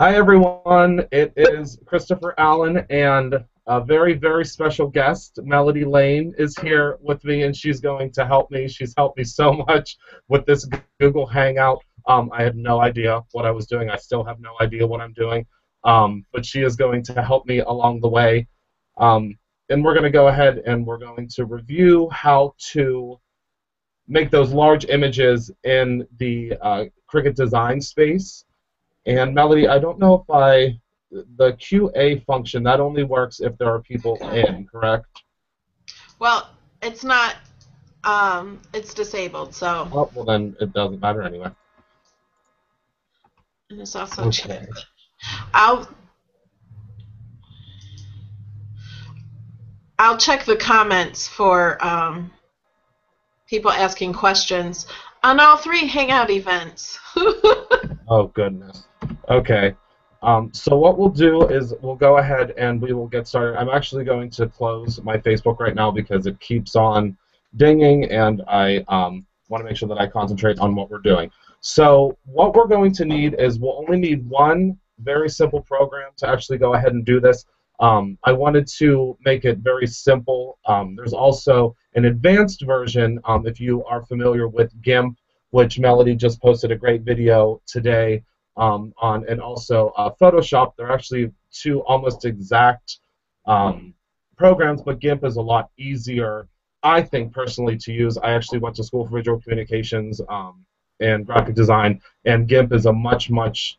Hi, everyone. It is Christopher Allen, and a very, very special guest, Melody Lane, is here with me, and she's going to help me. She's helped me so much with this Google Hangout. I had no idea what I was doing. I still have no idea what I'm doing, but she is going to help me along the way. Um, and we're going to go ahead and we're going to review how to make those large images in the Cricut design space. And Melody, I don't know if the QA function, that only works if there are people in, correct? Well, it's not. It's disabled, so. Oh, well then it doesn't matter anyway. And it's also Okay. I'll I'll check the comments for people asking questions on all three Hangout events. Oh, goodness. Okay. So what we'll do is we'll go ahead and we will get started. I'm actually going to close my Facebook right now because it keeps on dinging, and I want to make sure that I concentrate on what we're doing. So what we're going to need is we'll only need one very simple program to actually go ahead and do this. I wanted to make it very simple. There's also an advanced version, if you are familiar with GIMP, which Melody just posted a great video today on, and also Photoshop. They're actually two almost exact programs, but GIMP is a lot easier, I think, personally, to use. I actually went to school for visual communications and graphic design, and GIMP is a much, much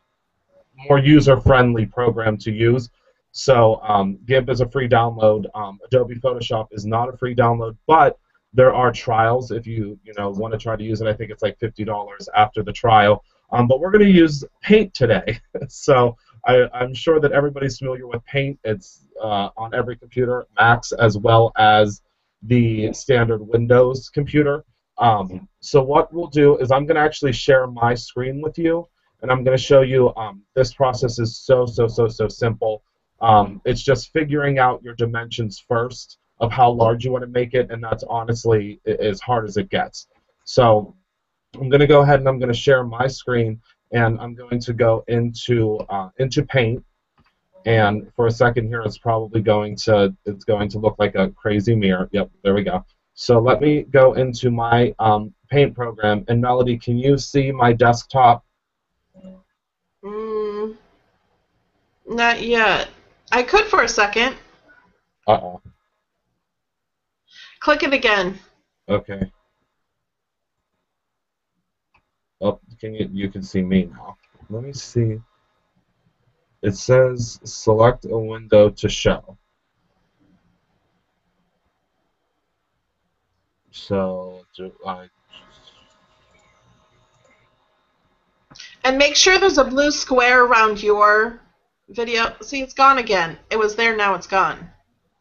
more user-friendly program to use. So GIMP is a free download. Adobe Photoshop is not a free download, but there are trials if you want to try to use it. I think it's like $50 after the trial. But we're going to use Paint today. So I'm sure that everybody's familiar with Paint. It's on every computer, Macs as well as the standard Windows computer. So what we'll do is I'm going to actually share my screen with you, and I'm going to show you this process is so simple. It's just figuring out your dimensions first of how large you want to make it, and that's honestly as hard as it gets. So I'm going to go ahead and I'm going to share my screen, and I'm going to go into Paint. And for a second here, it's going to look like a crazy mirror. Yep, there we go. So let me go into my Paint program. And Melody, can you see my desktop? Not yet. I could for a second. Uh-oh. Click it again. Okay. Oh, you can see me now. Let me see. It says select a window to show. So do I? And make sure there's a blue square around your video. See, it's gone again. It was there, now it's gone.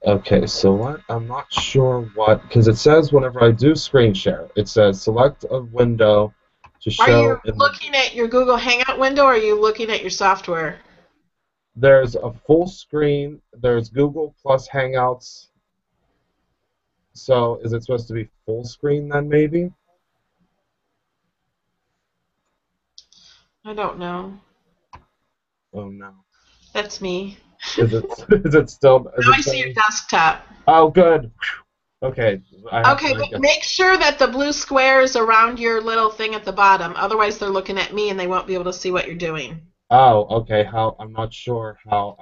Okay, so what? I'm not sure what, because it says whenever I do screen share, it says select a window to show. Are you looking at your Google Hangout window, or are you looking at your software? There's a full screen. There's Google plus Hangouts. So is it supposed to be full screen then, maybe? I don't know. Oh no. That's me. Is it? Is it still? Now I see your desktop. Oh, good. Okay. Okay, but make sure that the blue square is around your little thing at the bottom. Otherwise, they're looking at me and they won't be able to see what you're doing. Oh, okay. I'm not sure how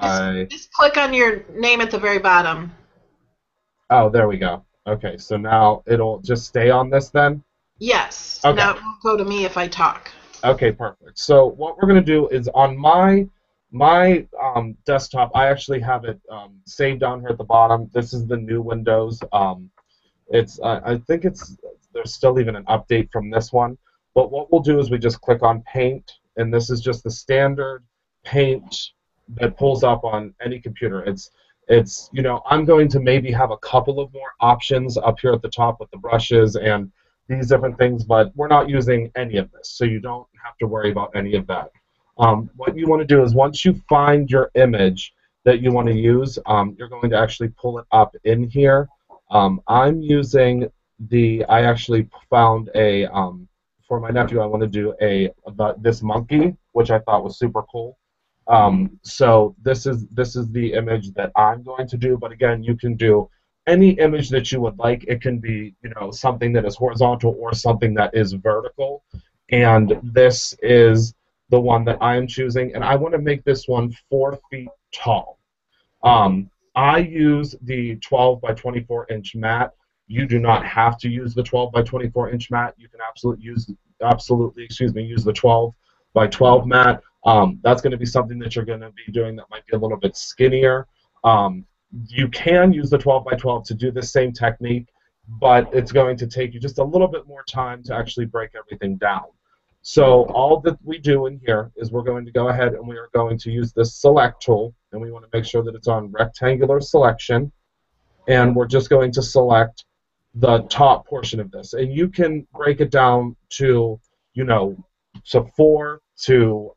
Just click on your name at the very bottom. Oh, there we go. Okay, so now it'll just stay on this then? Yes. Okay. Now it won't go to me if I talk. Okay, perfect. So what we're going to do is on my desktop, I actually have it saved down here at the bottom. This is the new Windows. I think there's still even an update from this one. But what we'll do is we just click on Paint, and this is just the standard Paint that pulls up on any computer. I'm going to maybe have a couple of more options up here at the top with the brushes and these different things, but we're not using any of this, so you don't have to worry about any of that. What you want to do is once you find your image that you want to use, you're going to actually pull it up in here. I'm using I actually found for my nephew, I want to do about this monkey, which I thought was super cool. So this is the image that I'm going to do, but again, you can do any image that you would like. It can be, something that is horizontal or something that is vertical. And this is the one that I am choosing, and I want to make this one 4 feet tall. I use the 12 by 24-inch mat. You do not have to use the 12 by 24-inch mat. You can use the 12 by 12 mat. That's going to be something that you're going to be doing that might be a little bit skinnier. You can use the 12 by 12 to do the same technique, but it's going to take you just a little bit more time to actually break everything down. So all that we do in here is we're going to go ahead and we are going to use this select tool, and we want to make sure that it's on rectangular selection, and we're just going to select the top portion of this. And you can break it down to, so 4 to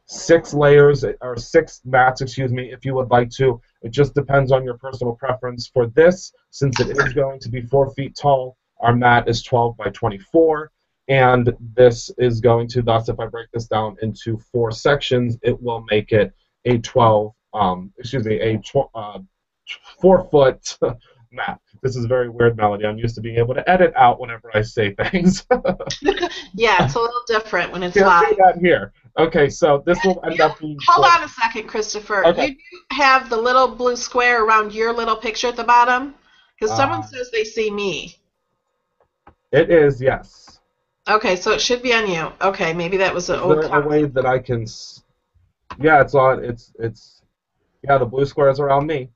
6 layers, or 6 mats, excuse me, if you would like to. It just depends on your personal preference. For this, since it is going to be 4 feet tall, our mat is 12 by 24. And this is going to, thus, if I break this down into 4 sections, it will make it a 4-foot mat. This is very weird, Melody. I'm used to being able to edit out whenever I say things. Yeah, it's a little different when it's Can't live. do that here. Okay, so this will end up being. Hold on a second, Christopher. Okay. You do have the little blue square around your little picture at the bottom? Because someone says they see me. It is, yes. Okay, so it should be on you. Okay, maybe that was an Is old there a way that I can? Yeah, it's on. Yeah, the blue square is around me.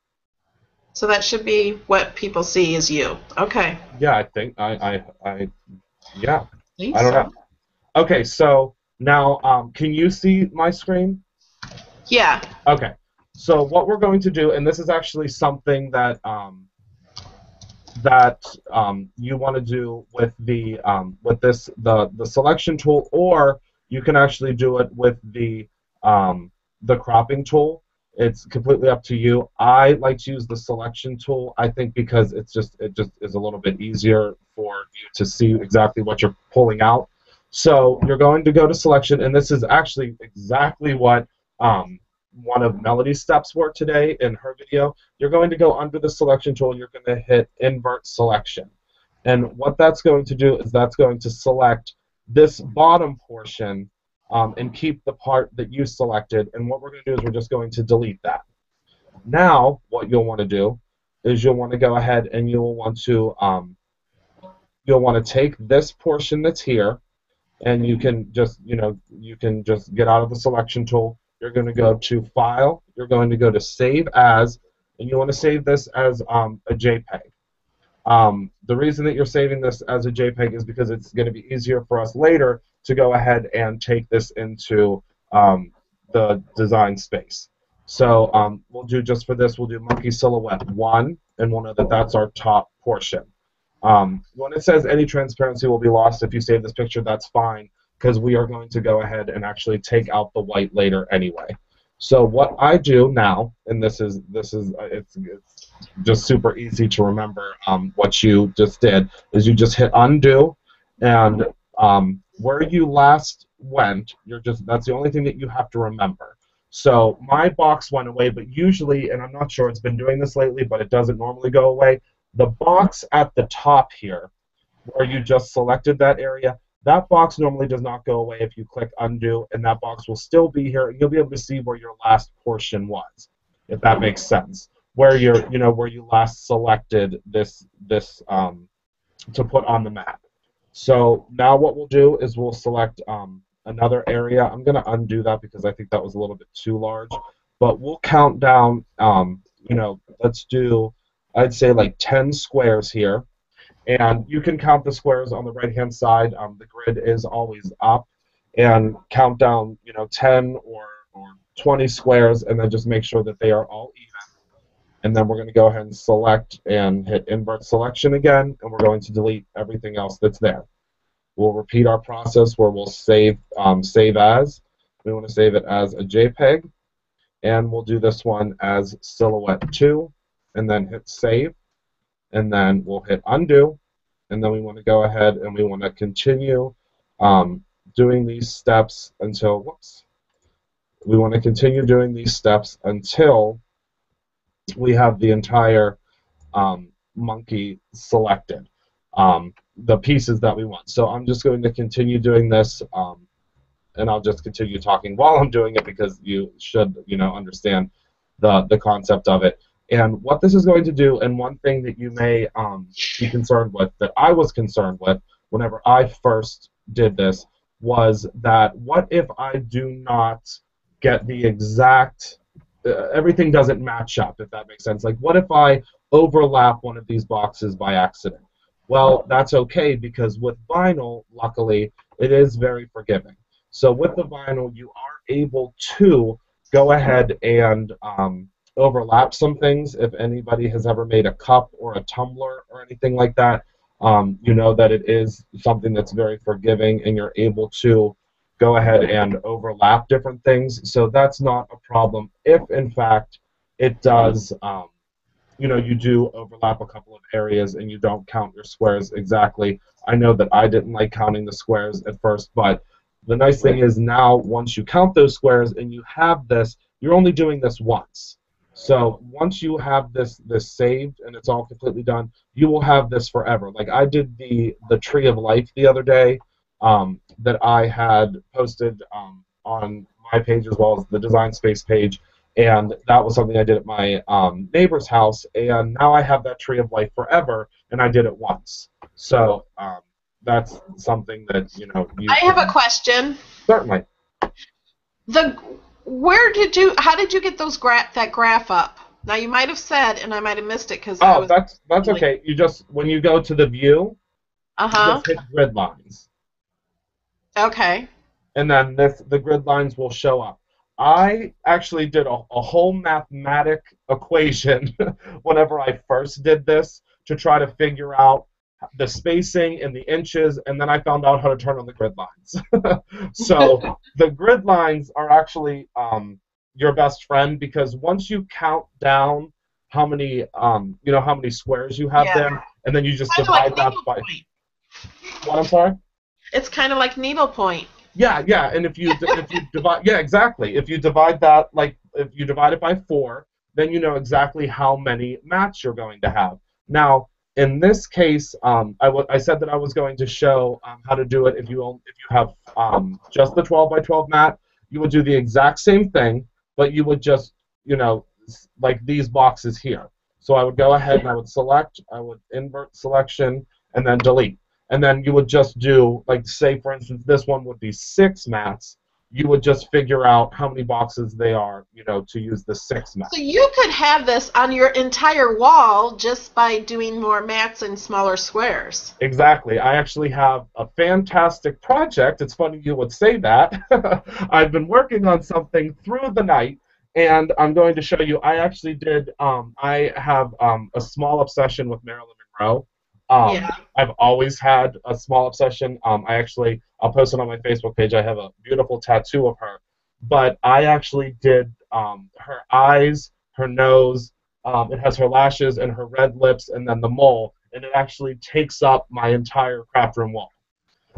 So that should be what people see is you. Okay. Yeah, I think yeah. I don't know. Okay, so now, can you see my screen? Yeah. Okay. So what we're going to do, and this is actually something that you want to do with the the selection tool, or you can actually do it with the cropping tool. It's completely up to you. I like to use the selection tool, I think, because it just is a little bit easier for you to see exactly what you're pulling out. So you're going to go to selection, and this is actually exactly what one of Melody's steps were today in her video. You're going to go under the selection tool, and you're going to hit invert selection. And what that's going to do is that's going to select this bottom portion and keep the part that you selected. And what we're going to do is we're just going to delete that. Now, what you'll want to do is you'll want to go ahead and you'll want to take this portion that's here, and you can just get out of the selection tool. You're going to go to File. You're going to go to Save As, and you want to save this as a JPEG. The reason that you're saving this as a JPEG is because it's going to be easier for us later to go ahead and take this into the design space. So we'll do, just for this, we'll do monkey silhouette 1, and we'll know that that's our top portion. When it says any transparency will be lost if you save this picture, that's fine, because we are going to go ahead and actually take out the white later anyway. So what I do now, and it's just super easy to remember what you just did, is you just hit undo, and where you last went, that's the only thing that you have to remember. So my box went away, but usually, and I'm not sure it's been doing this lately, but it doesn't normally go away, the box at the top here, where you just selected that area, that box normally does not go away if you click undo, and that box will still be here, and you'll be able to see where your last portion was, if that makes sense. Where where you last selected this to put on the map. So now what we'll do is we'll select another area. I'm going to undo that because I think that was a little bit too large, but we'll count down. Let's do, I'd say, like 10 squares here. And you can count the squares on the right-hand side. The grid is always up. And count down, 10 or 20 squares, and then just make sure that they are all even. And then we're going to go ahead and select and hit invert selection again, and we're going to delete everything else that's there. We'll repeat our process where we'll save as. We want to save it as a JPEG, and we'll do this one as silhouette 2, and then hit save. And then we'll hit undo, and then we want to go ahead and we want to continue doing these steps until, We want to continue doing these steps until we have the entire monkey selected, the pieces that we want. So I'm just going to continue doing this, and I'll just continue talking while I'm doing it because you should, understand the concept of it. And what this is going to do, and one thing that you may be concerned with, that I was concerned with whenever I first did this, was that what if I do not get the exact, everything doesn't match up, if that makes sense. Like, what if I overlap one of these boxes by accident? Well, that's okay because with vinyl, luckily, it is very forgiving. So with the vinyl, you are able to go ahead and overlap some things. If anybody has ever made a cup or a tumbler or anything like that, you know that it is something that's very forgiving, and you're able to go ahead and overlap different things. So that's not a problem if, in fact, it does, you do overlap a couple of areas and you don't count your squares exactly. I know that I didn't like counting the squares at first, but the nice thing is now once you count those squares and you have this, you're only doing this once. So once you have this saved and it's all completely done, you will have this forever. Like I did the Tree of Life the other day, that I had posted on my page as well as the Design Space page, and that was something I did at my neighbor's house, and now I have that Tree of Life forever, and I did it once. So that's something that I have a question. Certainly. How did you get those that graph up? Now you might have said, and I might have missed it because that's okay. You just, when you go to the view, you just hit grid lines. Okay. And then the grid lines will show up. I actually did a whole mathematic equation whenever I first did this to try to figure out the spacing in the inches, and then I found out how to turn on the grid lines. So the grid lines are actually your best friend, because once you count down how many how many squares you have there, and then you just divide that by. What, I'm sorry? It's kind of like needlepoint. Yeah, and if you divide, yeah, exactly. If you divide that, like if you divide it by 4, then you know exactly how many mats you're going to have. Now, in this case, I said that I was going to show how to do it if you have just the 12 by 12 mat. You would do the exact same thing, but you would just like these boxes here. So I would go ahead and I would select, I would invert selection, and then delete. And then you would just do, like, say, for instance, this one would be 6 mats. You would just figure out how many boxes they are, to use the 6 mats. So you could have this on your entire wall just by doing more mats and smaller squares. Exactly. I actually have a fantastic project. It's funny you would say that. I've been working on something through the night, and I'm going to show you. I actually did, I have a small obsession with Marilyn Monroe. I've always had a small obsession. I'll post it on my Facebook page. I have a beautiful tattoo of her. But I actually did her eyes, her nose, it has her lashes and her red lips, and then the mole, and it actually takes up my entire craft room wall.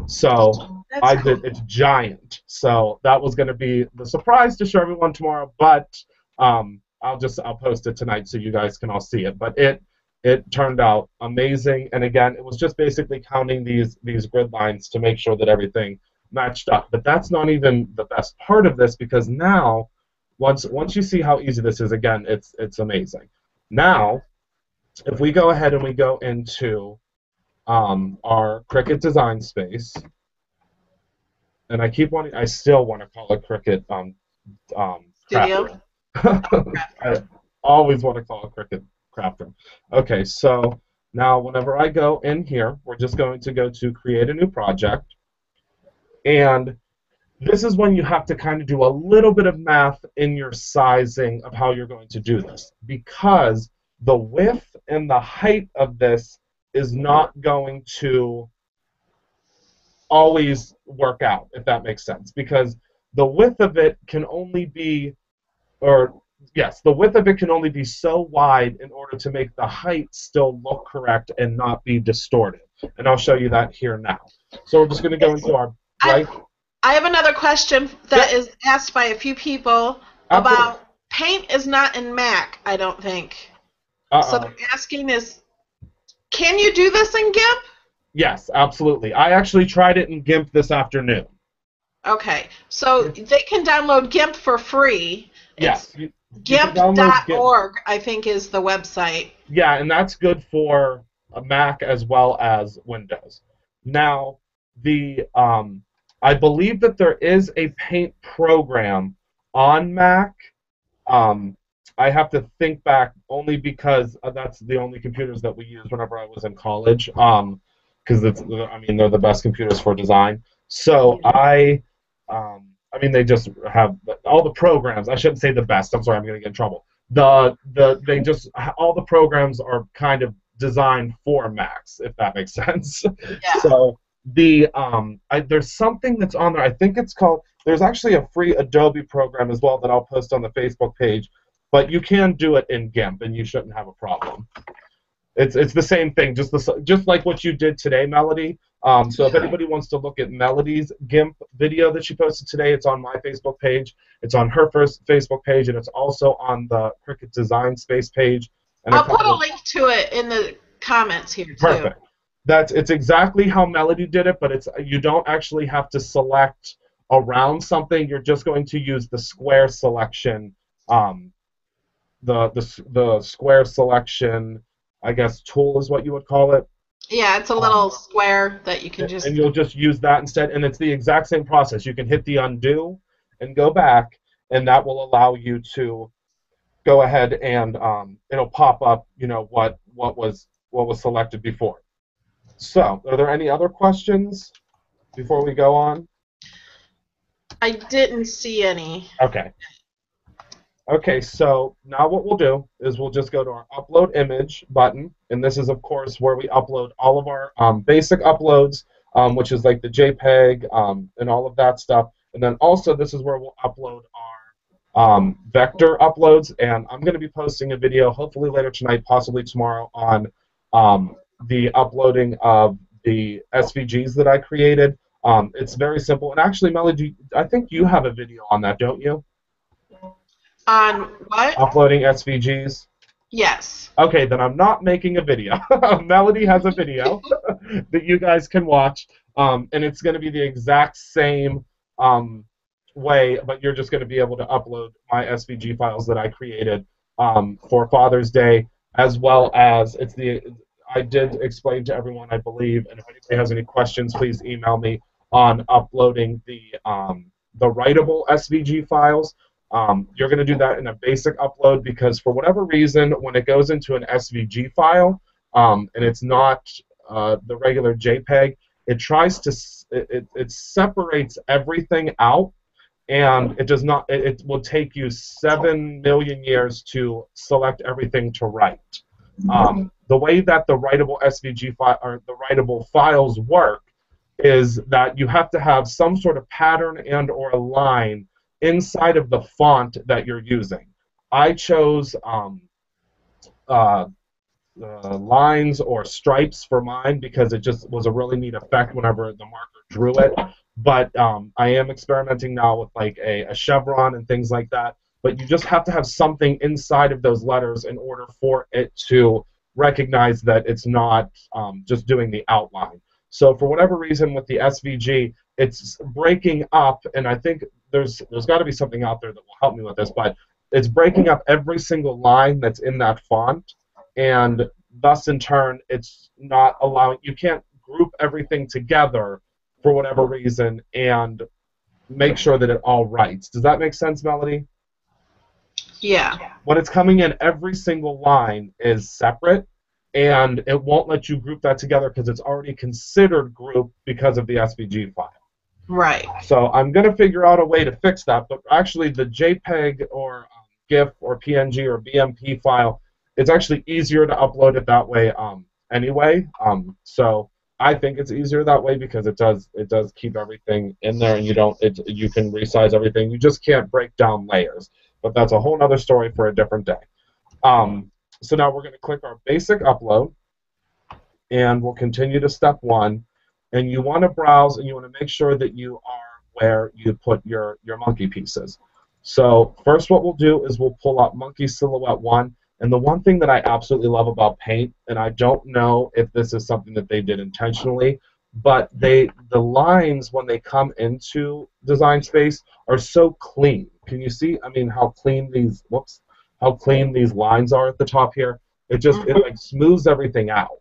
So it's giant. So that was going to be the surprise to show everyone tomorrow, but I'll post it tonight so you guys can all see it. But it turned out amazing, and again, it was just basically counting these grid lines to make sure that everything matched up. But that's not even the best part of this, because now, once you see how easy this is, again, it's amazing. Now, if we go ahead and we go into our Cricut design space, and I still want to call it Cricut Studio. I always want to call it Cricut Craft Room. Okay, so now whenever I go in here, we're just going to go to create a new project, and this is when you have to kind of do a little bit of math in your sizing of how you're going to do this, because the width and the height of this is not going to always work out, if that makes sense, because the width of it can only be, the width of it can only be so wide in order to make the height still look correct and not be distorted. And I'll show you that here now. So we're just going to go into our blank. I have another question that Yep, is asked by a few people absolutely. about Paint is not in Mac, I don't think. So Uh-oh. they're asking is, can you do this in GIMP? Yes, absolutely. I actually tried it in GIMP this afternoon. Okay, so It's, they can download GIMP for free. It's yes, you can download GIMP. gimp.org, I think, is the website. Yeah, and that's good for a Mac as well as Windows. Now, the I believe that there is a Paint program on Mac. Um, I have to think back only because that's the only computers that we used whenever I was in college. Because I mean, they're the best computers for design. So I mean, they just have all the programs. I shouldn't say the best. I'm sorry, I'm going to get in trouble. They just all the programs are kind of designed for Macs, if that makes sense. Yeah. So there's something that's on there. I think it's called. There's actually a free Adobe program as well that I'll post on the Facebook page, but you can do it in GIMP, and you shouldn't have a problem. It's the same thing, just like what you did today, Melody. So if Yeah. anybody wants to look at Melody's GIMP video that she posted today, it's on my Facebook page, it's on her first Facebook page, and it's also on the Cricut Design Space page, and a I'll put couple a of link to it in the comments here, too. perfect. It's exactly how Melody did it, but it's you don't actually have to select around something. You're just going to use the square selection, um, the square selection, I guess tool is what you would call it. Yeah, it's a Um, little square that you can and just. you'll just use that instead, and it's the exact same process. You can hit the undo and go back, and that will allow you to go ahead and it'll pop up, what was selected before. So, are there any other questions before we go on? I didn't see any. Okay. Okay, so now what we'll do is we'll just go to our upload image button, and this is, of course, where we upload all of our basic uploads, which is like the JPEG and all of that stuff. And then also, this is where we'll upload our vector uploads, and I'm going to be posting a video hopefully later tonight, possibly tomorrow, on the uploading of the SVGs that I created. It's very simple, and actually, Melody, I think you have a video on that, don't you? On what? Uploading SVGs. Yes. Okay, then I'm not making a video. Melody has a video that you guys can watch, and it's going to be the exact same way, but you're just going to be able to upload my SVG files that I created for Father's Day, as well as I did explain to everyone, I believe, and if anybody has any questions, please email me on uploading the writable SVG files. You're going to do that in a basic upload because for whatever reason, when it goes into an SVG file and it's not the regular JPEG, it tries to it separates everything out, and it does not. It will take you 7 million years to select everything to write. The way that the writable SVG file or the writable files work is that you have to have some sort of pattern and or a line inside of the font that you're using. I chose uh, lines or stripes for mine because it just was a really neat effect whenever the marker drew it. But I am experimenting now with like a chevron and things like that. But you just have to have something inside of those letters in order for it to recognize that it's not just doing the outline. So for whatever reason with the SVG, it's breaking up, and I think there's got to be something out there that will help me with this, but it's breaking up every single line that's in that font, and thus in turn it's not allowing, you can't group everything together for whatever reason and make sure that it all writes. Does that make sense, Melody? Yeah. When it's coming in, every single line is separate, and it won't let you group that together because it's already considered group because of the SVG file. Right. So I'm going to figure out a way to fix that, but actually the JPEG or GIF or PNG or BMP file, it's actually easier to upload it that way anyway. So I think it's easier that way because it does keep everything in there, and you can resize everything. You just can't break down layers, but that's a whole other story for a different day. So now we're going to click our basic upload, and we'll continue to step 1. And you want to browse, and you want to make sure that you are where you put your monkey pieces. So first what we'll do is we'll pull up Monkey Silhouette 1. And the one thing that I absolutely love about Paint, and I don't know if this is something that they did intentionally, but the lines when they come into Design Space are so clean. Can you see? I mean, how clean these how clean these lines are at the top here. It like smooths everything out.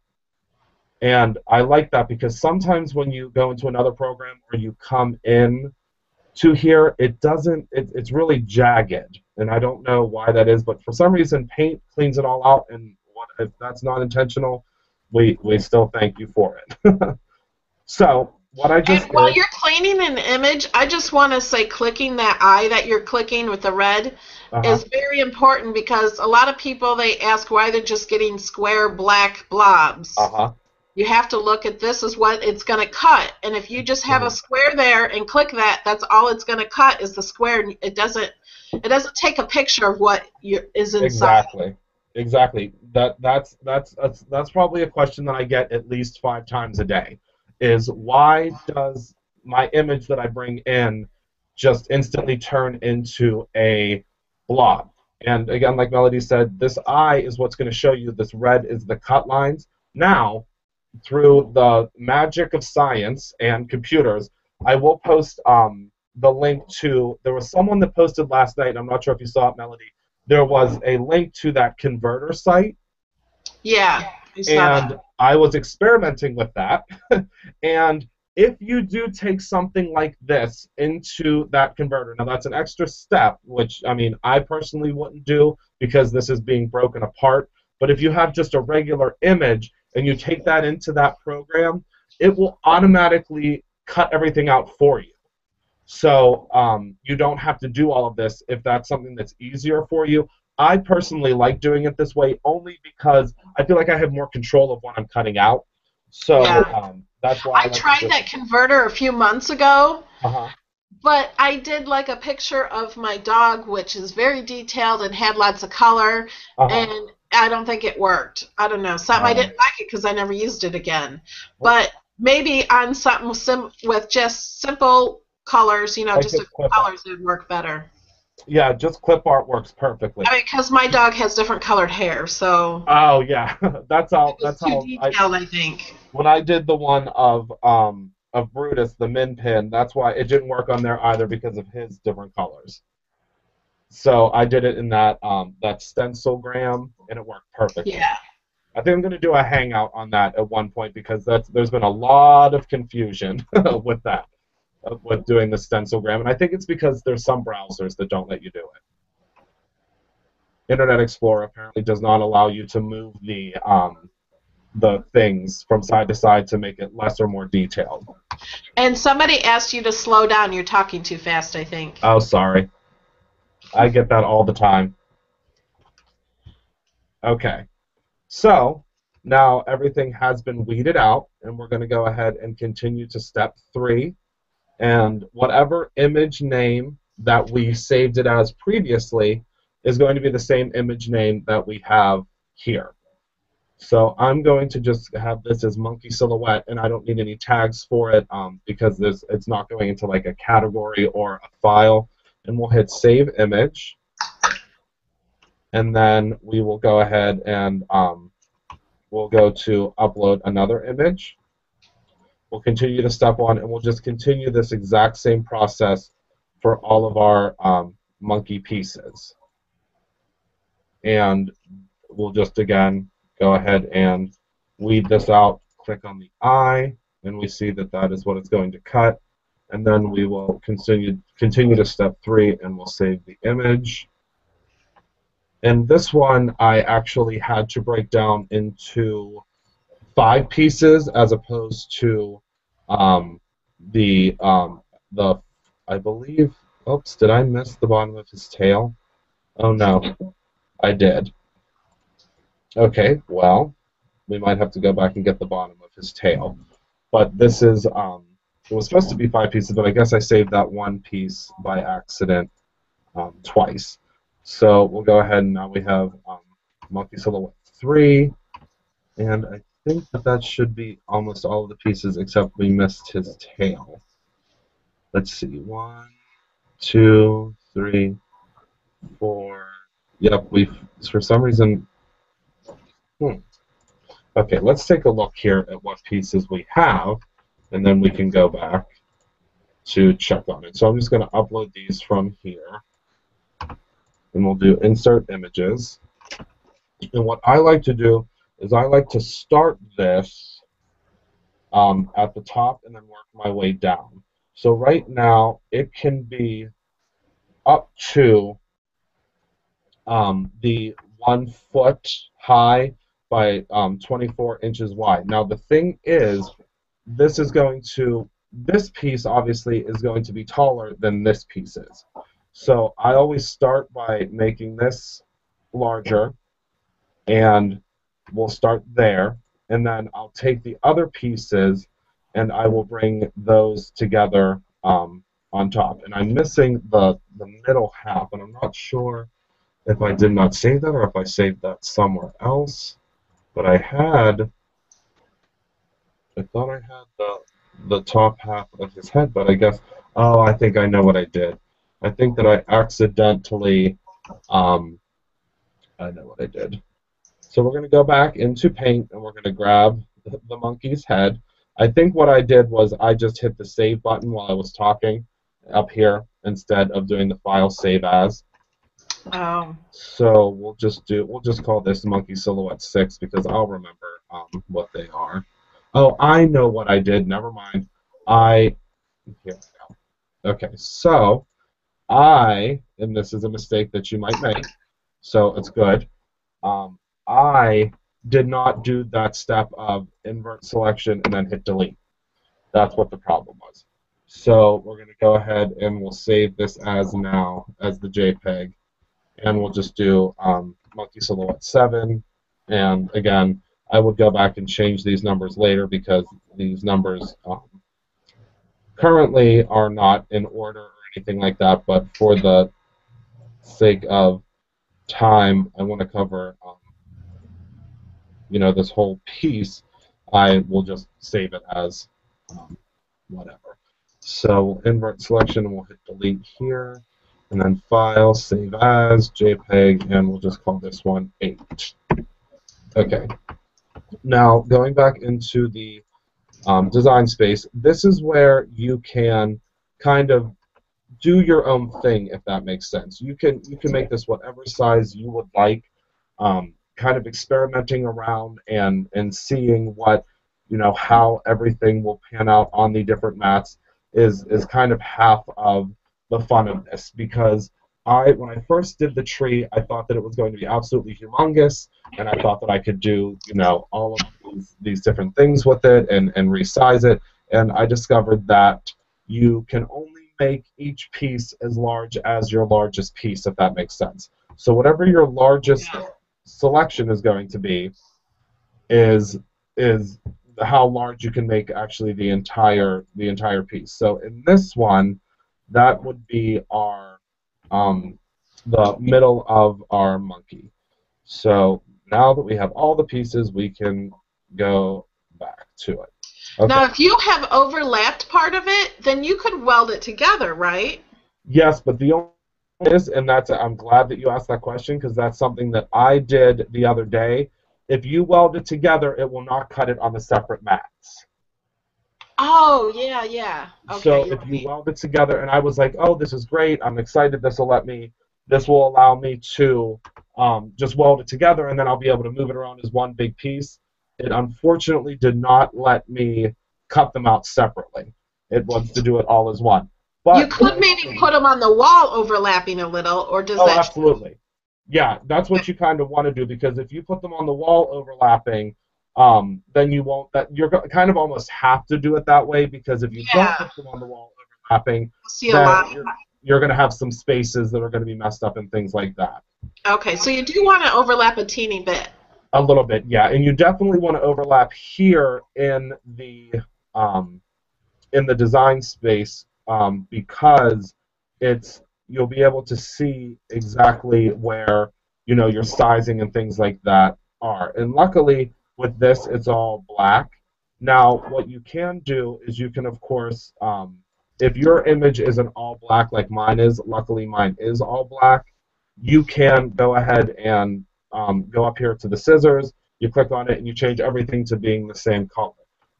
And I like that because sometimes when you go into another program or you come in to here, it's really jagged. And I don't know why that is, but for some reason, Paint cleans it all out. And if that's not intentional, we still thank you for it. So what I just And while did, you're cleaning an image, I just want to say clicking that eye that you're clicking with the red uh-huh, is very important because a lot of people, they ask why they're just getting square black blobs. uh-huh, You have to look at this as what it's going to cut. And if you just have a square there and click that, that's all it's going to cut is the square. It doesn't take a picture of what is inside. exactly, exactly. That's probably a question that I get at least 5 times a day. Is why does my image that I bring in just instantly turn into a blob? And again, like Melody said, this eye is what's going to show you this red is the cut lines. Now, through the magic of science and computers, I will post the link to. There was someone that posted last night. I'm not sure if you saw it, Melody. There was a link to that converter site, Yeah, I saw that. and I was experimenting with that. And if you do take something like this into that converter, now that's an extra step, which I mean I personally wouldn't do because this is being broken apart. But if you have just a regular image and you take that into that program, it will automatically cut everything out for you. So you don't have to do all of this if that's something that's easier for you. I personally like doing it this way only because I feel like I have more control of what I'm cutting out. So Yeah. that's why I I like to tried do that it. converter a few months ago, Uh-huh. but I did like a picture of my dog, which is very detailed and had lots of color, Uh-huh. and I don't think it worked. I don't know. Something I Um, didn't like it because I never used it again. But maybe on something with just simple colors, like just a this clip art. colors would work better. Yeah, just clip art works perfectly. I mean, because my dog has different colored hair, so Oh yeah, that's it how was that's too how I detailed, I think. when I did the one of Brutus, the min pin, that's why it didn't work on there either because of his different colors. So I did it in that stencilgram and it worked perfectly. Yeah. I think I'm going to do a hangout on that at one point because there's been a lot of confusion with that, with doing the stencilgram, and I think it's because there's some browsers that don't let you do it. Internet Explorer apparently does not allow you to move the things from side to side to make it less or more detailed. And somebody asked you to slow down. You're talking too fast, I think. Oh, sorry. I get that all the time. Okay. So now everything has been weeded out, and we're going to go ahead and continue to step 3. And whatever image name that we saved it as previously is going to be the same image name that we have here. So I'm going to just have this as Monkey Silhouette, and I don't need any tags for it because it's not going into like a category or a file. And we'll hit Save Image, and then we will go ahead and we'll go to Upload Another Image. We'll continue to step 1, and we'll just continue this exact same process for all of our monkey pieces. And we'll just, again, go ahead and weed this out, click on the eye, and we see that that is what it's going to cut. And then we will continue to step 3, and we'll save the image. And this one I actually had to break down into 5 pieces as opposed to um, the I believe. Oops, did I miss the bottom of his tail? Oh no, I did. Okay, well, we might have to go back and get the bottom of his tail. But this is it was supposed to be 5 pieces, but I guess I saved that one piece by accident twice. So we'll go ahead and now we have Monkey Silhouette 3, and I think that that should be almost all of the pieces except we missed his tail. let's see, 1, 2, 3, 4. Yep, we've for some reason. Hmm. Okay, let's take a look here at what pieces we have, and then we can go back to check on it. So I'm just going to upload these from here, and we'll do insert images. And what I like to do is I like to start this at the top and then work my way down. So right now it can be up to the 1 foot high by 24 inches wide. Now the thing is, this piece obviously is going to be taller than this piece is. So I always start by making this larger, and we'll start there, and then I'll take the other pieces and I will bring those together on top. And I'm missing the middle half, and I'm not sure if I did not save that or if I saved that somewhere else. But I thought I had the top half of his head, but I guess, oh, I think I know what I did. I think that I accidentally, I know what I did. So we're going to go back into Paint, and we're going to grab the monkey's head. I think what I did was I just hit the Save button while I was talking up here instead of doing the File Save As. Oh. So we'll just call this Monkey Silhouette 6 because I'll remember what they are. Oh, I know what I did. Never mind. Here we go. Okay, so and this is a mistake that you might make, so it's good. I did not do that step of invert selection and then hit delete. That's what the problem was. So we're going to go ahead and we'll save this as the JPEG, and we'll just do Monkey Silhouette 7. And again, I would go back and change these numbers later because these numbers currently are not in order or anything like that, but for the sake of time, I want to cover this whole piece. I will just save it as whatever. So we'll invert selection and we'll hit delete here, and then File, Save As, JPEG, and we'll just call this one 8. Okay. Now going back into the design space, this is where you can kind of do your own thing, if that makes sense. You can make this whatever size you would like, kind of experimenting around and seeing how everything will pan out on the different mats is kind of half of the fun of this, because when I first did the tree, I thought that it was going to be absolutely humongous, and I thought that I could do all of these different things with it and resize it, and I discovered that you can only make each piece as large as your largest piece, if that makes sense. So whatever your largest selection is going to be is how large you can make actually the entire piece. So in this one, that would be our the middle of our monkey. So now that we have all the pieces, we can go back to it. Okay. Now, if you have overlapped part of it, then you could weld it together, right? Yes, but the only is, and I'm glad that you asked that question, because that's something that I did the other day. If you weld it together, it will not cut it on the separate mats. Oh, yeah. Okay, so if you weld it together, and I was like, oh, this is great, I'm excited, this will allow me to just weld it together, and then I'll be able to move it around as one big piece. It unfortunately did not let me cut them out separately. It wants to do it all as one. But you could maybe put them on the wall overlapping a little, or does that... Oh, absolutely. Yeah, that's what you kind of want to do, because if you put them on the wall overlapping, then you won't. You're kind of almost have to do it that way, because if you don't put them on the wall overlapping, you're going to have some spaces that are going to be messed up and things like that. Okay, so you do want to overlap a teeny bit. A little bit, yeah, and you definitely want to overlap here in the design space, because you'll be able to see exactly where your sizing and things like that are. And luckily with this, it's all black. Now what you can do is you can of course if your image isn't all black like mine is, luckily mine is all black, you can go ahead and go up here to the scissors, you click on it, and you change everything to being the same color.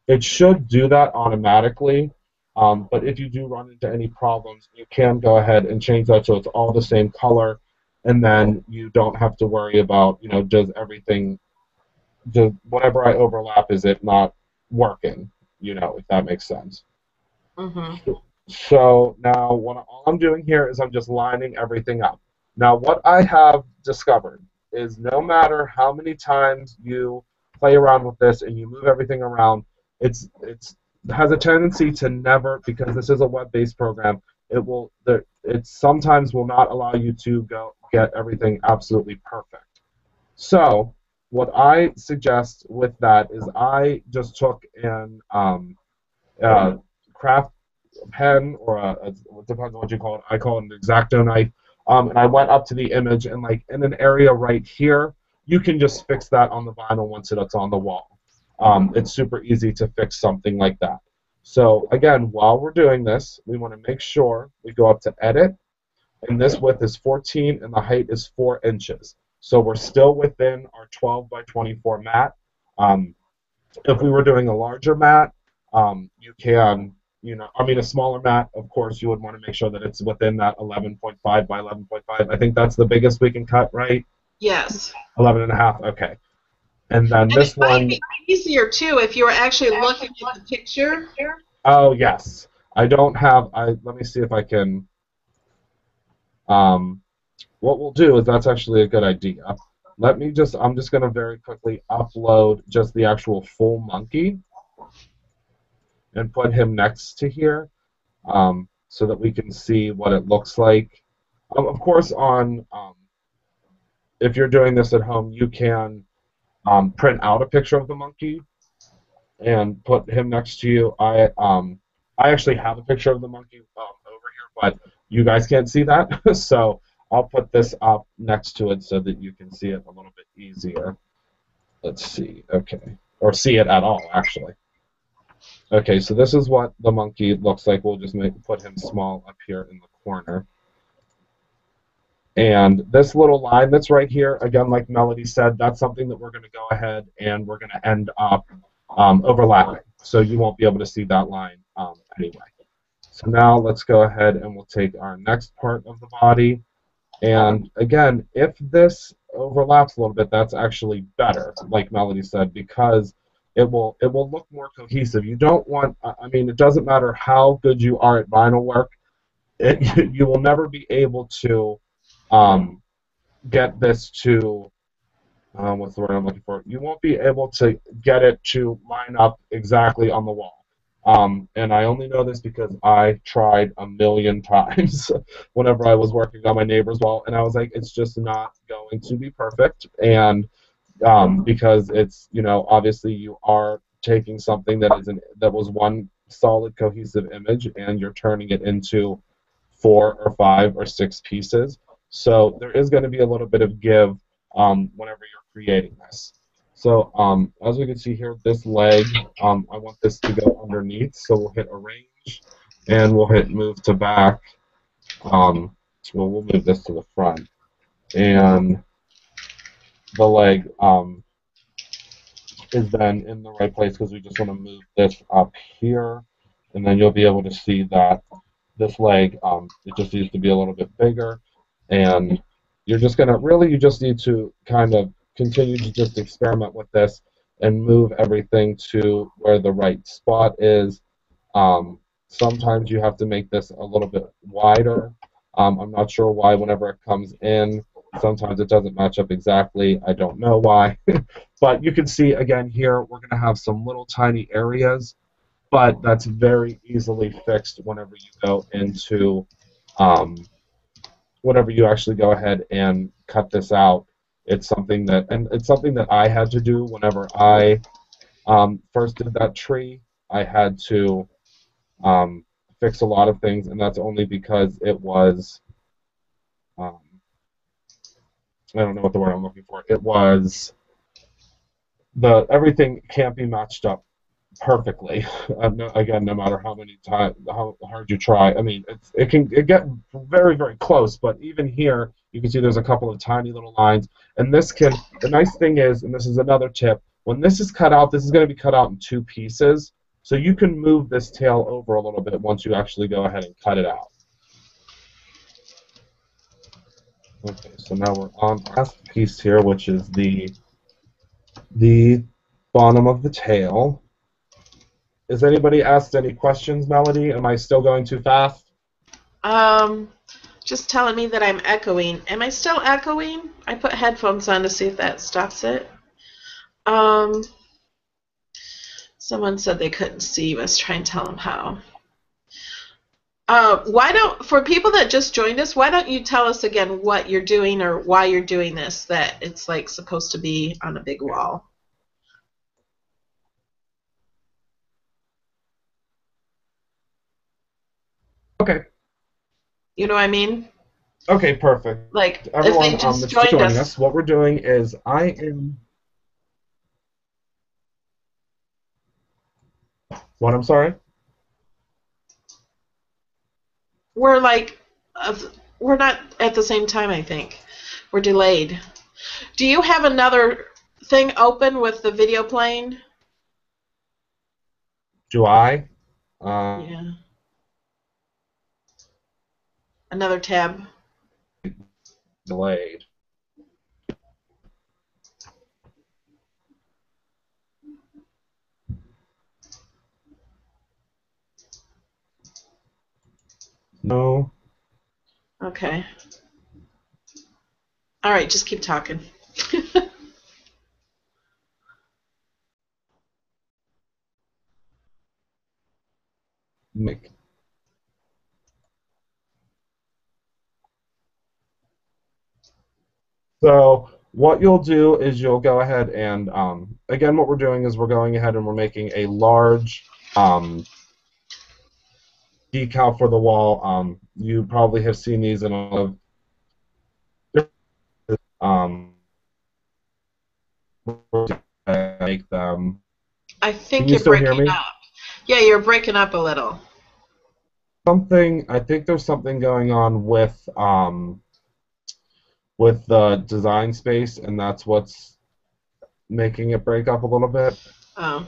It should do that automatically, but if you do run into any problems, you can go ahead and change that so it's all the same color, and then you don't have to worry about, does everything, whatever I overlap, is it not working, if that makes sense. Mm-hmm. So now all I'm doing here is I'm just lining everything up. Now what I have discovered is no matter how many times you play around with this and you move everything around, it has a tendency to never, because this is a web-based program, it sometimes will not allow you to go get everything absolutely perfect. So what I suggest with that is I just took an craft pen or it depends on what you call it. I call it an X-Acto knife. And I went up to the image and like in an area right here, you can just fix that on the vinyl once it's on the wall. It's super easy to fix something like that. So again, while we're doing this, we want to make sure we go up to edit, and this width is 14 and the height is 4 inches. So we're still within our 12 by 24 mat. Um, if we were doing a larger mat, you can, a smaller mat, of course, you would want to make sure that it's within that 11.5 by 11.5. I think that's the biggest we can cut, right? Yes. 11 and a half, okay. And then And it this might one, be easier too if you were actually looking at the picture. oh, yes. Let me see if I can, um, what we'll do is that's actually a good idea. I'm just going to very quickly upload just the actual full monkey and put him next to here, so that we can see what it looks like. Of course, if you're doing this at home, you can print out a picture of the monkey and put him next to you. I actually have a picture of the monkey over here, but you guys can't see that, so I'll put this up next to it so that you can see it a little bit easier. Let's see, okay, or see it at all, actually. Okay, so this is what the monkey looks like. We'll just put him small up here in the corner. And this little line that's right here, again, like Melody said, that's something that we're going to go ahead and we're going to end up overlapping. So you won't be able to see that line anyway. So now let's go ahead and we'll take our next part of the body. And again, if this overlaps a little bit, that's actually better, like Melody said, because it will look more cohesive. You don't want, it doesn't matter how good you are at vinyl work, you will never be able to get this to, what's the word I'm looking for? You won't be able to get it to line up exactly on the wall. And I only know this because I tried a million times whenever I was working on my neighbor's wall, and I was like, it's just not going to be perfect. And because it's, obviously you are taking something that was one solid cohesive image and you're turning it into 4 or 5 or 6 pieces. So there is going to be a little bit of give whenever you're creating this. So as we can see here, this leg, I want this to go underneath. So we'll hit arrange and we'll hit move to back. We'll move this to the front. And the leg is then in the right place because we just want to move this up here. And then you'll be able to see that this leg, it just needs to be a little bit bigger. And you just need to kind of continue to just experiment with this and move everything to where the right spot is. Sometimes you have to make this a little bit wider. I'm not sure why whenever it comes in, sometimes it doesn't match up exactly. I don't know why. But you can see again here, we're going to have some little tiny areas, but that's very easily fixed whenever you go into, whenever you actually go ahead and cut this out. It's something that I had to do whenever I first did that tree. I had to fix a lot of things, and that's only because it was, um, I don't know what the word I'm looking for. It was everything can't be matched up perfectly. Again, no matter how many times, how hard you try. I mean, it get very very close, but even here you can see there's a couple of tiny little lines. And this can. The nice thing is, and this is another tip, when this is cut out, this is going to be cut out in two pieces, so you can move this tail over a little bit once you actually go ahead and cut it out. Okay, so now we're on our last piece here, which is the bottom of the tail. Has anybody asked any questions, Melody? Am I still going too fast? Um, just telling me that I'm echoing. Am I still echoing? I put headphones on to see if that stops it. Um, Someone said they couldn't see. Let's try and tell them how. Why don't, for people that just joined us, why don't you tell us again what you're doing or why you're doing this, that it's like supposed to be on a big wall? Okay. You know what I mean? Okay, perfect. Like, if they Everyone just that's just joined joining us, us, what we're doing is what, I'm sorry? we're like, we're not at the same time, I think. We're delayed. Do you have another thing open with the video playing? Do I? Uh, Yeah. Another tab. Delayed. No. Okay. All right, just keep talking. Make. So what you'll do is you'll go ahead and again, what we're doing is we're going ahead and we're making a large decal for the wall. You probably have seen these in a lot of make them. I Can think you you're still hear breaking me? up. Yeah, you're breaking up a little. I think there's something going on with the design space, and that's what's making it break up a little bit Oh.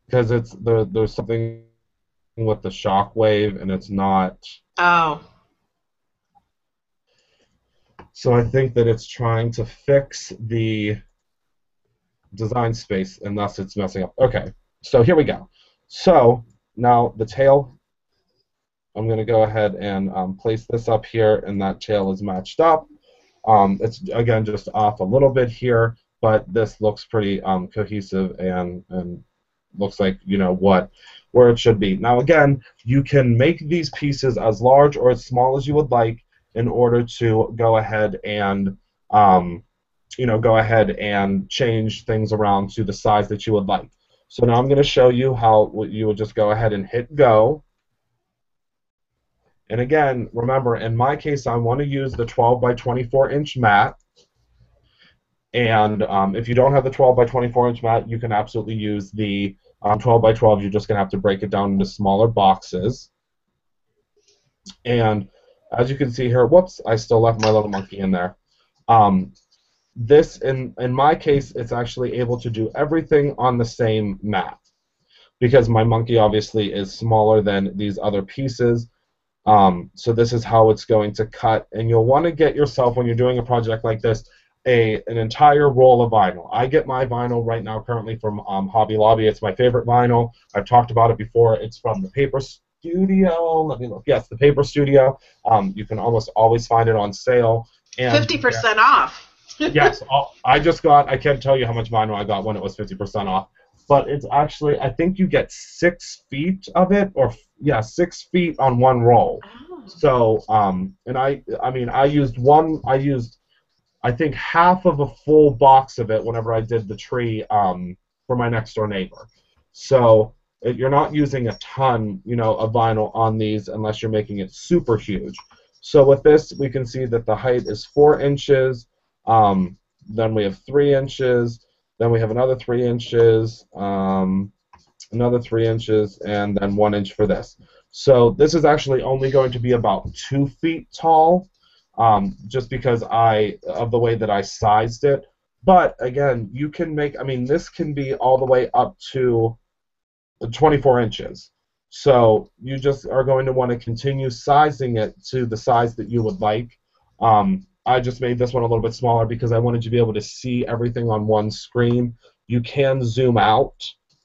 because there's something with the shock wave, and it's not. Oh. So I think that it's trying to fix the design space, and thus it's messing up. Okay, so here we go. So now the tail, I'm going to go ahead and place this up here, and that tail is matched up. It's again just off a little bit here, but this looks pretty cohesive and looks like where it should be. Now again, you can make these pieces as large or as small as you would like in order to go ahead and um, change things around to the size that you would like. So now I'm going to show you how you would just go ahead and hit go. And again, remember, in my case, I want to use the 12 by 24 inch mat. And if you don't have the 12 by 24 inch mat, you can absolutely use the 12 by 12. You're just going to have to break it down into smaller boxes. And as you can see here, whoops, I still left my little monkey in there. This, in my case, it's actually able to do everything on the same mat because my monkey obviously is smaller than these other pieces. So this is how it's going to cut, and you'll want to get yourself, when you're doing a project like this, an entire roll of vinyl. I get my vinyl right now currently from Hobby Lobby. It's my favorite vinyl. I've talked about it before. It's from the Paper Studio. Let me look. Yes, the Paper Studio. You can almost always find it on sale. And 50% off. yes, I can't tell you how much vinyl I got when it was 50% off. But it's actually, I think you get 6 feet of it, or yeah, 6 feet on one roll. Oh. So, and I used, I think, half of a full box of it whenever I did the tree for my next door neighbor. So you're not using a ton, of vinyl on these unless you're making it super huge. So with this, we can see that the height is 4 inches. Then we have 3 inches. Then we have another 3 inches, another 3 inches, and then 1 inch for this. So this is actually only going to be about 2 feet tall, just because of the way that I sized it. But again, you can make, I mean, this can be all the way up to 24 inches. So you just are going to want to continue sizing it to the size that you would like. I just made this one a little bit smaller because I wanted to be able to see everything on one screen. You can zoom out,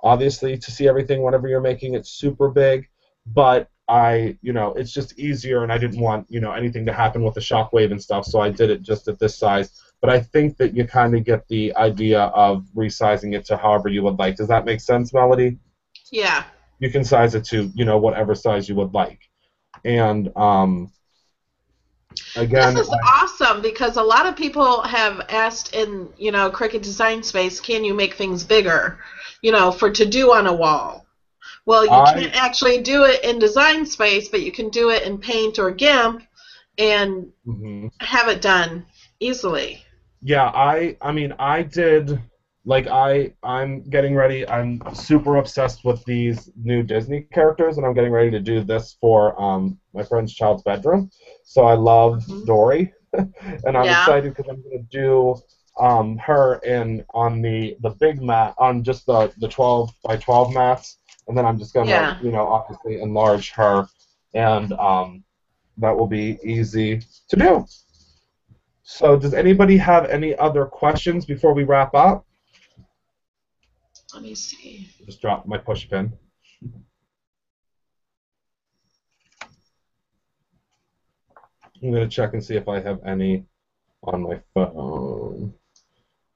obviously, to see everything whenever you're making it super big, but it's just easier, and I didn't want, anything to happen with the shockwave and stuff, so I did it just at this size. But I think that you kind of get the idea of resizing it to however you would like. Does that make sense, Melody? Yeah. You can size it to, whatever size you would like. And again, this is awesome because a lot of people have asked in, Cricut Design Space, can you make things bigger, to do on a wall? Well, you can't actually do it in Design Space, but you can do it in Paint or GIMP and have it done easily. Yeah, I did, I'm getting ready. I'm super obsessed with these new Disney characters, and I'm getting ready to do this for my friend's child's bedroom. So I love Dory, and I'm excited because I'm going to do her on the big mat, on just the 12 by 12 mats, and then I'm just going to, obviously enlarge her, and that will be easy to do. So does anybody have any other questions before we wrap up? Let me see. Just drop my push pin. I'm going to check and see if I have any on my phone.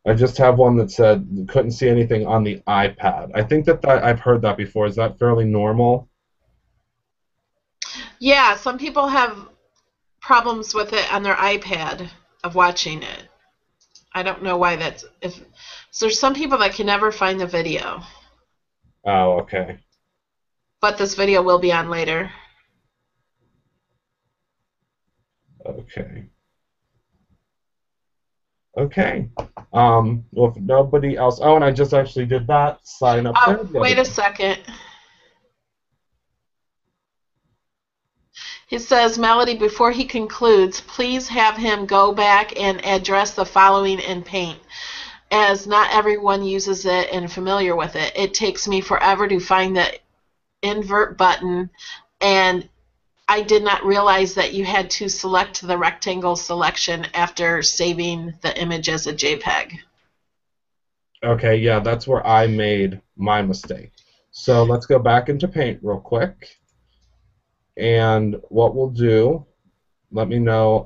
I just have one that said couldn't see anything on the iPad. I think that I've heard that before. Is that fairly normal? Yeah, some people have problems with it on their iPad of watching it. I don't know why that's. So there's some people that can never find the video. Oh, okay. But this video will be on later. Okay. Okay. Well, if nobody else. Oh, and I just actually did that. Sign up there. Wait a second. He says, Melody, before he concludes, please have him go back and address the following in Paint, as not everyone uses it and familiar with it. It takes me forever to find the invert button, and I did not realize that you had to select the rectangle selection after saving the image as a JPEG. Okay, yeah, that's where I made my mistake. So let's go back into Paint real quick. And what we'll do, let me know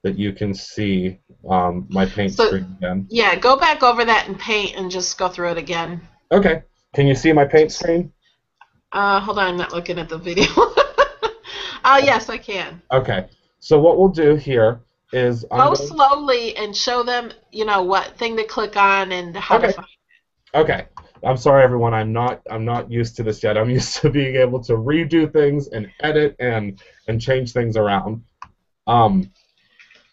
that you can see my Paint screen again. Yeah, go back over that in Paint and just go through it again. Okay. Can you see my Paint screen? Hold on, I'm not looking at the video. Yes, I can. Okay. So what we'll do here is go slowly and show them, what thing to click on and how to find it. Okay. I'm sorry, everyone. I'm not used to this yet. I'm used to being able to redo things and edit and change things around.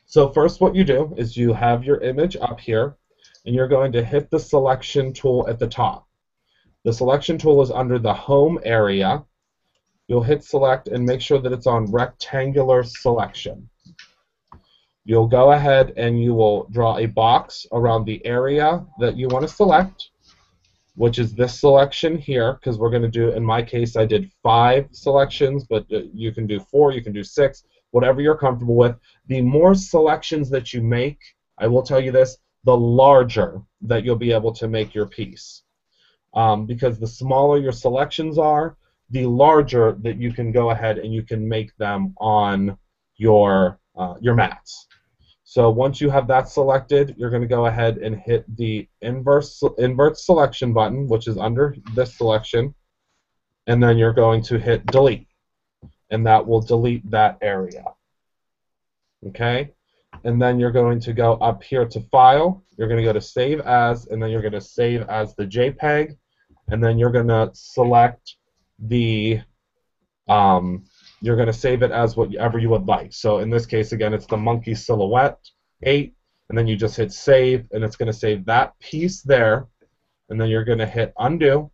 So first, what you do is you have your image up here, and you're going to hit the selection tool at the top. The selection tool is under the home area. You'll hit select and make sure that it's on rectangular selection. You'll go ahead and you will draw a box around the area that you want to select, which is this selection here, because we're going to do, in my case, I did 5 selections, but you can do 4, you can do 6, whatever you're comfortable with. The more selections that you make, I will tell you this, the larger that you'll be able to make your piece. Because the smaller your selections are, the larger that you can go ahead and you can make them on your mats. So once you have that selected, you're going to go ahead and hit the invert selection button, which is under this selection, and then you're going to hit delete, and that will delete that area. Okay? And then you're going to go up here to File, you're going to go to Save As, and then you're going to save as the JPEG, and then you're going to select the you're going to save it as whatever you would like. So in this case, again, it's the monkey silhouette 8. and then you just hit save, and it's going to save that piece there, and then you're going to hit undo,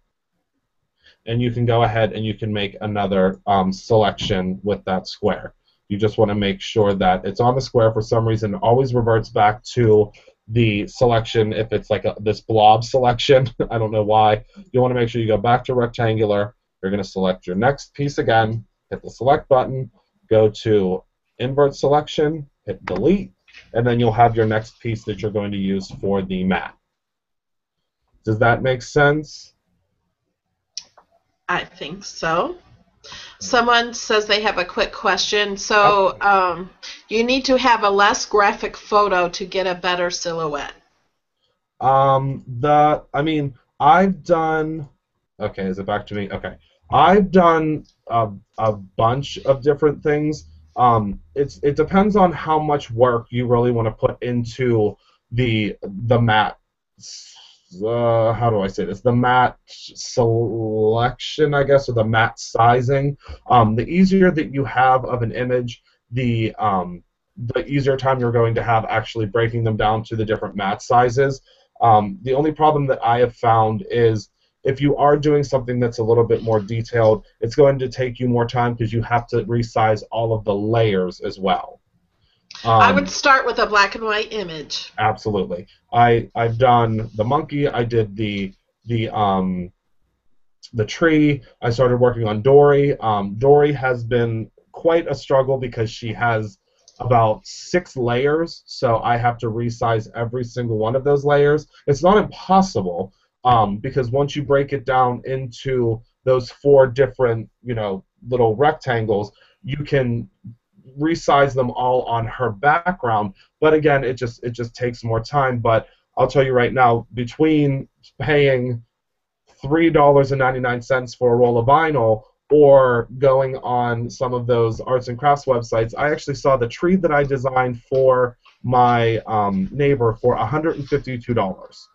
and you can go ahead and you can make another selection with that square. You just want to make sure that it's on the square. For some reason, it always reverts back to the selection if it's like this blob selection. I don't know why. You want to make sure you go back to rectangular. You're going to select your next piece again, hit the select button, go to invert selection, hit delete, and then you'll have your next piece that you're going to use for the mat. Does that make sense? I think so. Someone says they have a quick question. So you need to have a less graphic photo to get a better silhouette. I've done. Okay, is it back to me? Okay, I've done a bunch of different things. It depends on how much work you really want to put into the mat. How do I say this? The mat selection, I guess, or the mat sizing. The easier that you have of an image, the easier time you're going to have actually breaking them down to the different mat sizes. The only problem that I have found is if you are doing something that's a little bit more detailed, it's going to take you more time because you have to resize all of the layers as well. I would start with a black and white image. Absolutely. I've done the monkey. I did the tree. I started working on Dory. Dory has been quite a struggle because she has about 6 layers, so I have to resize every single one of those layers. It's not impossible because once you break it down into those 4 different, little rectangles, you can resize them all on her background, but again, it just takes more time. But I'll tell you right now, between paying $3.99 for a roll of vinyl or going on some of those arts and crafts websites, I actually saw the tree that I designed for my neighbor for $152.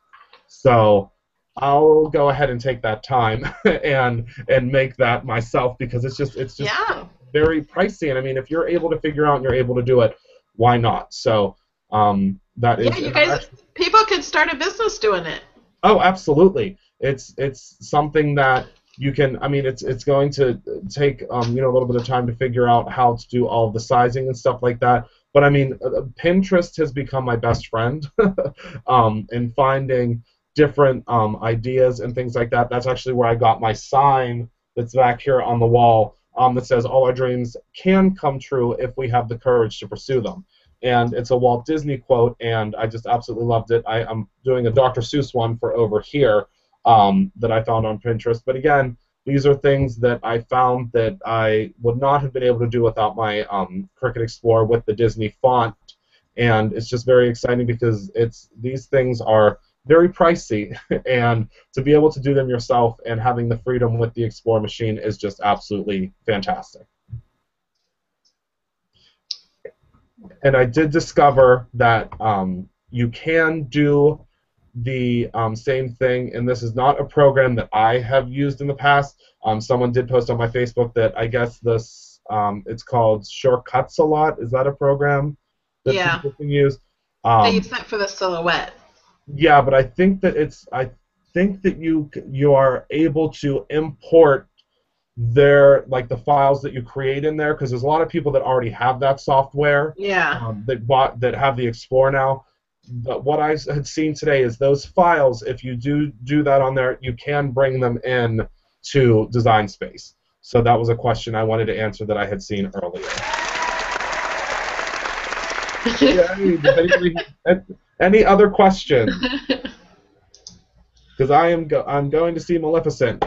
So I'll go ahead and take that time and make that myself because it's just yeah. very pricey, and I mean, if you're able to figure out and you're able to do it, why not? So that is. Yeah, you guys, people can start a business doing it. Oh, absolutely. It's something that you can. I mean, it's going to take a little bit of time to figure out how to do all of the sizing and stuff like that. But I mean, Pinterest has become my best friend in finding different ideas and things like that. That's actually where I got my sign that's back here on the wall. That says all our dreams can come true if we have the courage to pursue them. And it's a Walt Disney quote, and I just absolutely loved it. I'm doing a Dr. Seuss one for over here that I found on Pinterest. But again, these are things that I found that I would not have been able to do without my Cricut Explorer with the Disney font. And it's just very exciting because these things are very pricey, and to be able to do them yourself and having the freedom with the Explorer machine is just absolutely fantastic. And I did discover that you can do the same thing, and this is not a program that I have used in the past. Someone did post on my Facebook that I guess this it's called Shortcuts a lot. Is that a program that people can use? They use that for the silhouette. Yeah, but I think that you are able to import the files that you create in there, because there's a lot of people that already have that software. Yeah. That have the Explorer now. But what I had seen today is those files, if you do that on there, you can bring them in to Design Space. So that was a question I wanted to answer that I had seen earlier. Any other questions? Because I'm going to see Maleficent.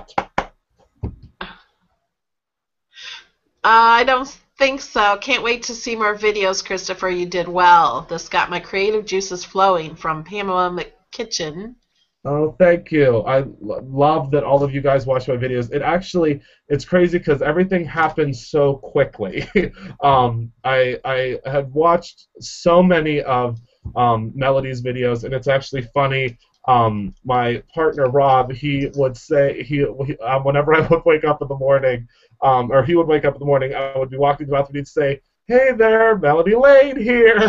I don't think so. Can't wait to see more videos, Christopher. You did well. This got my creative juices flowing, from Pamela McKitchen. Oh, thank you. I love that all of you guys watch my videos. It's crazy because everything happens so quickly. I have watched so many of Melody's videos, and it's actually funny. My partner Rob, he would say whenever I would wake up in the morning, or he would wake up in the morning, I would be walking to the bathroom, and he'd say, "Hey there, Melody Lane here."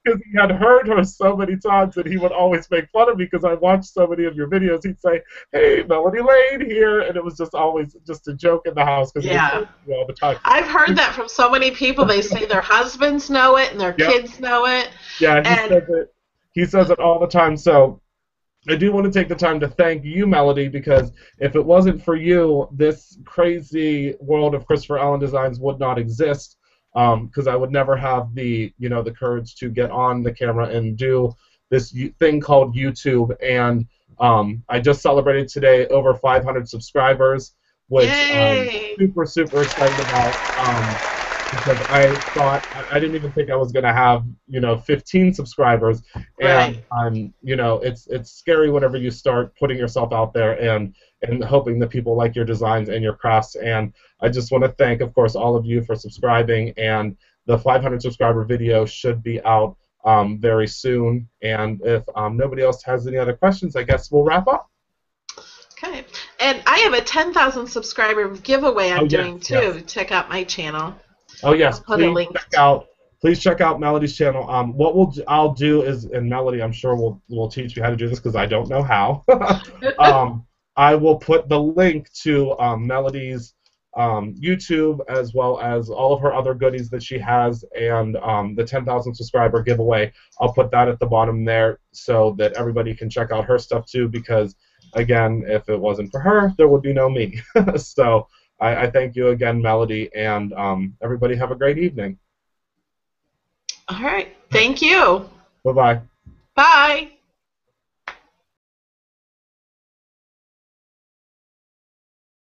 because he had heard her so many times, and he would always make fun of me because I watched so many of your videos. He'd say, "Hey, Melody Lane here," and it was just always just a joke in the house because he would say Yeah. it to me all the time. I've heard that from so many people. They say their husbands know it and their Yep, kids know it. yeah, he And says it. He says it all the time. So I do want to take the time to thank you, Melody, because if it wasn't for you, this crazy world of Christopher Allen Designs would not exist. Because I would never have the courage to get on the camera and do this thing called YouTube. And I just celebrated today over 500 subscribers, which I'm yay. super super excited about. Because I thought I didn't even think I was gonna have 15 subscribers, and Right. it's scary whenever you start putting yourself out there and hoping that people like your designs and your crafts. And I just want to thank, of course, all of you for subscribing, and the 500 subscriber video should be out very soon. And if nobody else has any other questions, I guess we'll wrap up. Okay. And I have a 10,000 subscriber giveaway Oh I'm yes, doing yes. too. Check out my channel. Oh I'll yes, put a link. please check out Melody's channel. I'll do is, and Melody, I'm sure will teach you how to do this because I don't know how. I will put the link to Melody's YouTube as well as all of her other goodies that she has, and the 10,000 subscriber giveaway. I'll put that at the bottom there so that everybody can check out her stuff too. Because again, if it wasn't for her, there would be no me. So. I thank you again, Melody, and everybody have a great evening. All right. Thank you. Bye-bye. Bye.